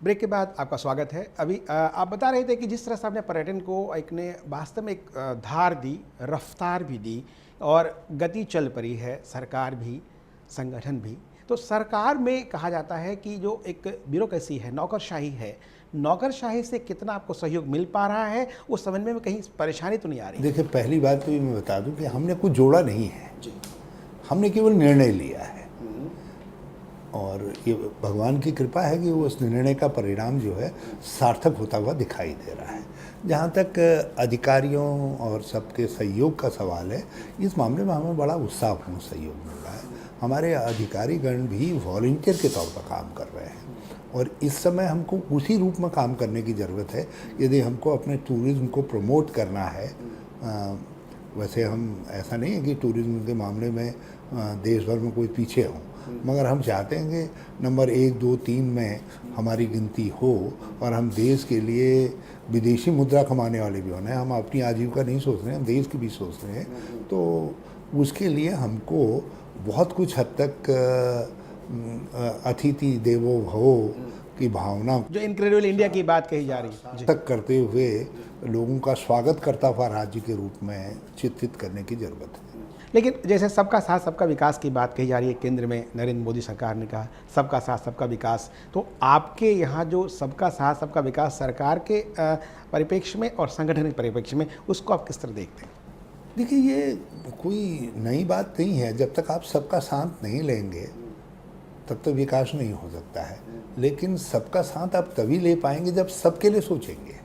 Break के बाद आपका स्वागत है। अभी आप बता रहे थे कि जिस तरह से आपने पर्यटन को एक ने वास्तव में एक धार दी, रफ्तार भी दी और गति चल पड़ी है, सरकार भी, संगठन भी। तो सरकार में कहा जाता है कि जो एक ब्यूरोक्रेसी है, नौकरशाही है, नौकरशाही से कितना आपको सहयोग मिल पा रहा है, वो समझने में कहीं परेशानी तो नहीं आ रही? देखिए, पहली बात तो ये मैं बता दूं कि हमने कुछ जोड़ा नहीं है जी। हमने केवल निर्णय लिया है और ये भगवान की कृपा है कि वो उस निर्णय का परिणाम जो है सार्थक होता हुआ दिखाई दे रहा है। जहाँ तक अधिकारियों और सबके सहयोग का सवाल है, इस मामले में हमें बड़ा उत्साहपूर्ण सहयोग मिल रहा है। हमारे अधिकारीगण भी वॉलंटियर के तौर पर काम कर रहे हैं और इस समय हमको उसी रूप में काम करने की ज़रूरत है। यदि हमको अपने टूरिज़्म को प्रमोट करना है, वैसे हम ऐसा नहीं है कि टूरिज़्म के मामले में देश भर में कोई पीछे हो, मगर हम चाहते हैं कि नंबर 1, 2, 3 में हमारी गिनती हो और हम देश के लिए विदेशी मुद्रा कमाने वाले भी होना है। हम अपनी आजीविका नहीं सोच रहे हैं, हम देश की भी सोच रहे हैं। तो उसके लिए हमको बहुत कुछ हद तक अतिथि देवो भव की भावना जो इनक्रेडिबल इंडिया की बात कही जा रही है, तक करते हुए लोगों का स्वागत करता हुआ राज्य के रूप में चित्रित करने की ज़रूरत है। लेकिन जैसे सबका साथ सबका विकास की बात कही जा रही है, केंद्र में नरेंद्र मोदी सरकार ने कहा सबका साथ सबका विकास, तो आपके यहाँ जो सबका साथ सबका विकास सरकार के परिप्रेक्ष्य में और संगठन के परिप्रेक्ष्य में, उसको आप किस तरह देखते हैं? देखिए, ये कोई नई बात नहीं है। जब तक आप सबका साथ नहीं लेंगे तब तक विकास नहीं हो सकता है। लेकिन सबका साथ आप तभी ले पाएंगे जब सबके लिए सोचेंगे।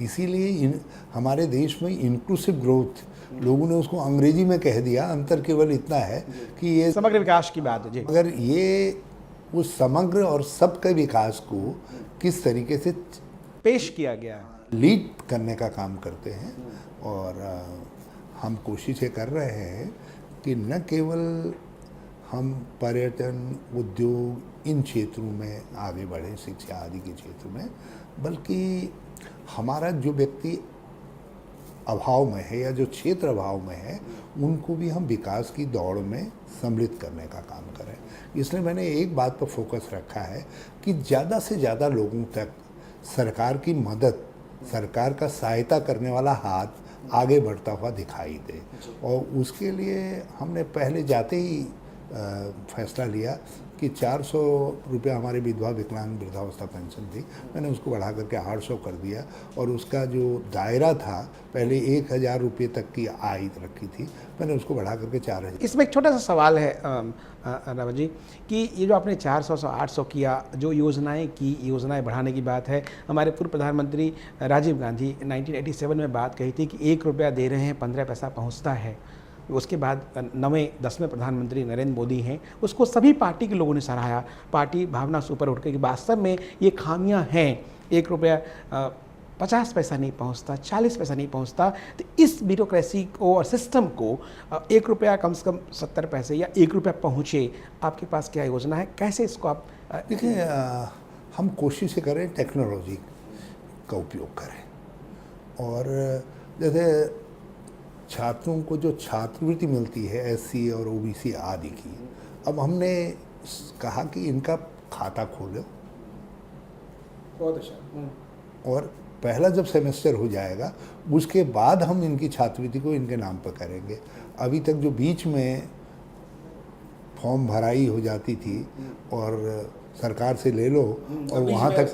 इसीलिए हमारे देश में इंक्लूसिव ग्रोथ, लोगों ने उसको अंग्रेजी में कह दिया, अंतर केवल इतना है कि ये समग्र विकास की बात है जी। मगर ये उस समग्र और सबके विकास को किस तरीके से पेश किया गया है, लीड करने का काम करते हैं। और हम कोशिशें कर रहे हैं कि न केवल हम पर्यटन, उद्योग, इन क्षेत्रों में आगे बढ़े, शिक्षा आदि के क्षेत्र में, बल्कि हमारा जो व्यक्ति अभाव में है या जो क्षेत्र अभाव में है, उनको भी हम विकास की दौड़ में सम्मिलित करने का काम करें। इसलिए मैंने एक बात पर फोकस रखा है कि ज़्यादा से ज़्यादा लोगों तक सरकार की मदद, सरकार का सहायता करने वाला हाथ आगे बढ़ता हुआ दिखाई दे। और उसके लिए हमने पहले जाते ही फैसला लिया कि 400 रुपया हमारी विधवा विकलांग वृद्धावस्था पेंशन थी, मैंने उसको बढ़ा करके 800 कर दिया। और उसका जो दायरा था, पहले 1000 रुपये तक की आय रखी थी, मैंने उसको बढ़ा करके 4000। इसमें एक छोटा सा सवाल है रावत जी कि ये जो आपने 400 से 800 किया, जो योजनाएं बढ़ाने की बात है, हमारे पूर्व प्रधानमंत्री राजीव गांधी 1987 में बात कही थी कि 1 रुपया दे रहे हैं 15 पैसा पहुंचता है। उसके बाद 10वें प्रधानमंत्री नरेंद्र मोदी हैं, उसको सभी पार्टी के लोगों ने सराहा। पार्टी भावना से ऊपर उठ के कि वास्तव में ये खामियां हैं, 1 रुपया 50 पैसा नहीं पहुंचता, 40 पैसा नहीं पहुंचता। तो इस ब्यूरोक्रेसी को और सिस्टम को 1 रुपया कम से कम 70 पैसे या 1 रुपया पहुँचे, आपके पास क्या योजना है, कैसे इसको आप? देखिए, हम कोशिश करें टेक्नोलॉजी का उपयोग करें। और जैसे छात्रों को जो छात्रवृत्ति मिलती है SC और OBC आदि की, अब हमने कहा कि इनका खाता खोलो। बहुत अच्छा। और पहला जब सेमेस्टर हो जाएगा उसके बाद हम इनकी छात्रवृत्ति को इनके नाम पर करेंगे। अभी तक जो बीच में फॉर्म भराई हो जाती थी और सरकार से ले लो और वहाँ तक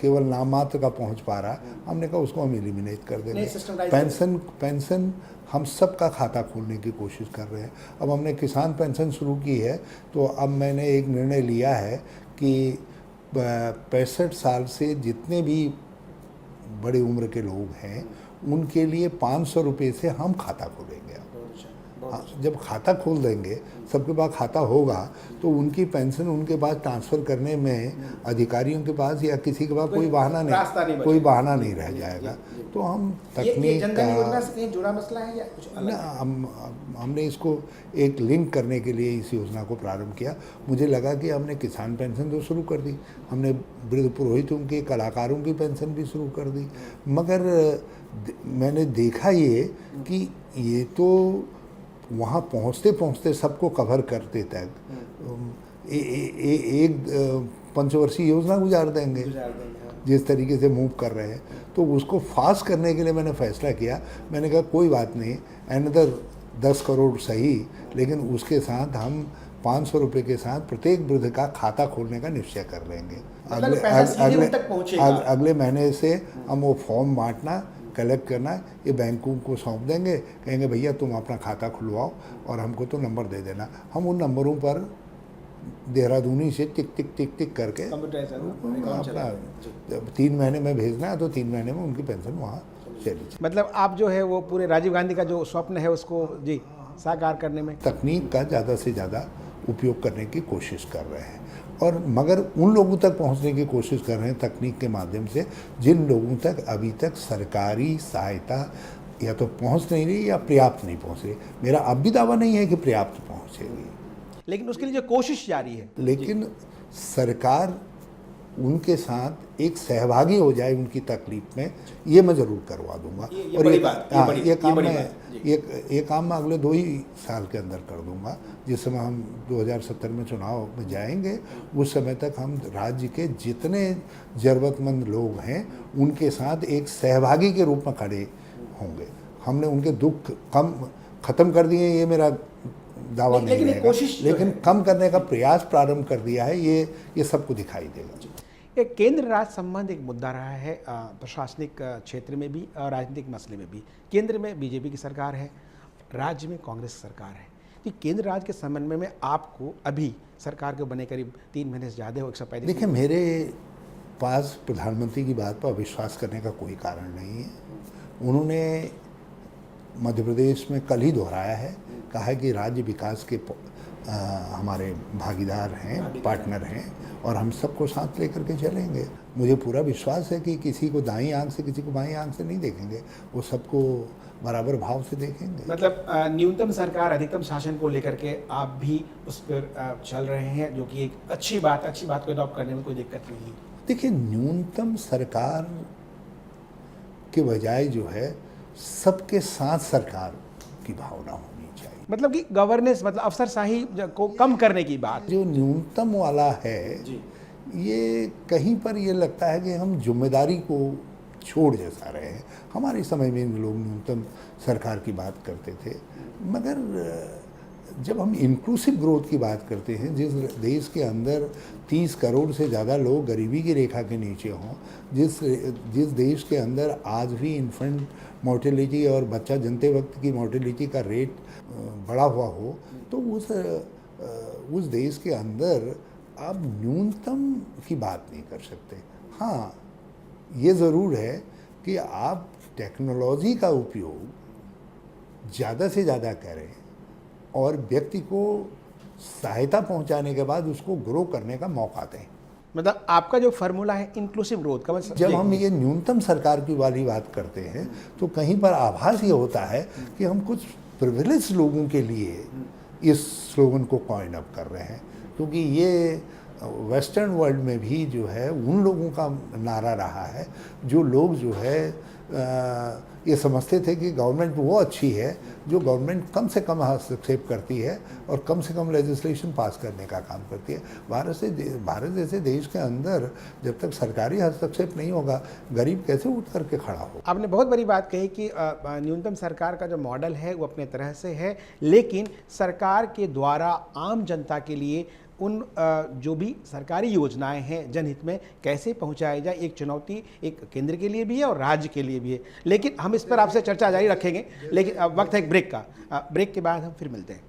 केवल नाम मात्र का पहुँच पा रहा, हमने कहा उसको हम एलिमिनेट कर देंगे। पेंशन हम सब का खाता खोलने की कोशिश कर रहे हैं। अब हमने किसान पेंशन शुरू की है, तो अब मैंने एक निर्णय लिया है कि 65 साल से जितने भी बड़े उम्र के लोग हैं, उनके लिए 500 रुपये से हम खाता खोलेंगे। जब खाता खोल देंगे, सबके पास खाता होगा, तो उनकी पेंशन उनके पास ट्रांसफ़र करने में अधिकारियों के पास या किसी के पास कोई बहाना नहीं रह जाएगा। तो हम तकनीक योजना से कहीं जुड़ा मसला है या कुछ अलग? हमने इसको एक लिंक करने के लिए इस योजना को प्रारंभ किया। मुझे लगा कि हमने किसान पेंशन तो शुरू कर दी, हमने वृद्ध पुरोहितों के, कलाकारों की पेंशन भी शुरू कर दी, मगर मैंने देखा ये कि ये तो वहाँ पहुँचते पहुँचते सबको कवर करते तक एक पंचवर्षीय योजना गुजार देंगे जिस तरीके से मूव कर रहे हैं। तो उसको फास्ट करने के लिए मैंने फैसला किया, मैंने कहा कोई बात नहीं, अनदर 10 करोड़ सही, लेकिन उसके साथ हम 500 रुपये के साथ प्रत्येक वृद्ध का खाता खोलने का निश्चय कर लेंगे। अगले महीने से हम वो फॉर्म बांटना, कलेक्ट करना, ये बैंकों को सौंप देंगे, कहेंगे भैया तुम अपना खाता खुलवाओ और हमको तो नंबर दे देना। हम उन नंबरों पर देहरादूनी से टिक टिक टिक टिक करके अपना 3 महीने में भेजना है तो 3 महीने में उनकी पेंशन वहाँ चली। मतलब आप जो है वो पूरे राजीव गांधी का जो स्वप्न है उसको जी साकार करने में तकनीक का ज़्यादा से ज़्यादा उपयोग करने की कोशिश कर रहे हैं, और मगर उन लोगों तक पहुंचने की कोशिश कर रहे हैं तकनीक के माध्यम से जिन लोगों तक अभी तक सरकारी सहायता या तो पहुंच नहीं रही या पर्याप्त नहीं पहुंच रही। मेरा अब भी दावा नहीं है कि पर्याप्त पहुंचेगी, लेकिन उसके लिए जो कोशिश जारी है। लेकिन सरकार उनके साथ एक सहभागी हो जाए उनकी तकलीफ में, ये मैं ज़रूर करवा दूंगा। और ये काम मैं अगले 2 ही साल के अंदर कर दूंगा। जिस समय हम 2070 में चुनाव में जाएंगे, उस समय तक हम राज्य के जितने ज़रूरतमंद लोग हैं उनके साथ एक सहभागी के रूप में खड़े होंगे। हमने उनके दुख ख़त्म कर दिए, ये मेरा दावा नहीं रहेगा, लेकिन कम करने का प्रयास प्रारंभ कर दिया है, ये सबको दिखाई देगा। एक केंद्र राज्य संबंध एक मुद्दा रहा है प्रशासनिक क्षेत्र में भी और राजनीतिक मसले में भी। केंद्र में बीजेपी की सरकार है, राज्य में कांग्रेस सरकार है। तो केंद्र राज्य के समन्वय में आपको अभी सरकार के बने करीब 3 महीने से ज़्यादा हो, 135। देखिए, मेरे पास प्रधानमंत्री की बात पर अविश्वास करने का कोई कारण नहीं है। उन्होंने मध्य प्रदेश में कल ही दोहराया है, कहा है कि राज्य विकास के हमारे भागीदार हैं, पार्टनर हैं, और हम सबको साथ लेकर के चलेंगे। मुझे पूरा विश्वास है कि किसी को दाईं आंख से किसी को बाईं आंख से नहीं देखेंगे, वो सबको बराबर भाव से देखेंगे। मतलब न्यूनतम सरकार अधिकतम शासन को लेकर के आप भी उस पर चल रहे हैं, जो कि एक अच्छी बात को अडॉप्ट करने में कोई दिक्कत नहीं है। देखिए, न्यूनतम सरकार के बजाय जो है सबके साथ सरकार की भावना होनी चाहिए। मतलब कि गवर्नेंस, मतलब अफसरशाही को कम करने की बात। जो न्यूनतम वाला है जी, ये कहीं पर ये लगता है कि हम जिम्मेदारी को छोड़ जैसा रहे हैं। हमारे समय में लोग न्यूनतम सरकार की बात करते थे, मगर जब हम इंक्लूसिव ग्रोथ की बात करते हैं, जिस देश के अंदर 30 करोड़ से ज़्यादा लोग गरीबी की रेखा के नीचे हों, जिस देश के अंदर आज भी इन्फेंट मोर्टेलिटी और बच्चा जन्मते वक्त की मोर्टेलिटी का रेट बढ़ा हुआ हो, तो उस देश के अंदर आप न्यूनतम की बात नहीं कर सकते। हाँ, ये ज़रूर है कि आप टेक्नोलॉजी का उपयोग ज़्यादा से ज़्यादा करें और व्यक्ति को सहायता पहुंचाने के बाद उसको ग्रो करने का मौका दें। मतलब आपका जो फार्मूला है इंक्लूसिव ग्रोथ का, जब हम ये न्यूनतम सरकार की वाली बात करते हैं तो कहीं पर आभास ये होता है कि हम कुछ प्रिविलेज लोगों के लिए इस स्लोगन को कॉइन अप कर रहे हैं, क्योंकि ये वेस्टर्न वर्ल्ड में भी जो है उन लोगों का नारा रहा है जो लोग जो है ये समझते थे कि गवर्नमेंट वो अच्छी है जो गवर्नमेंट कम से कम हस्तक्षेप करती है और कम से कम लेजिस्लेशन पास करने का काम करती है। भारत जैसे देश के अंदर जब तक सरकारी हस्तक्षेप नहीं होगा, गरीब कैसे उठ करके खड़ा हो। आपने बहुत बड़ी बात कही कि न्यूनतम सरकार का जो मॉडल है वो अपने तरह से है, लेकिन सरकार के द्वारा आम जनता के लिए उन जो भी सरकारी योजनाएं हैं जनहित में कैसे पहुंचाई जाए, एक चुनौती एक केंद्र के लिए भी है और राज्य के लिए भी है। लेकिन हम इस पर आपसे चर्चा जारी रखेंगे, लेकिन अब वक्त है एक ब्रेक का। ब्रेक के बाद हम फिर मिलते हैं।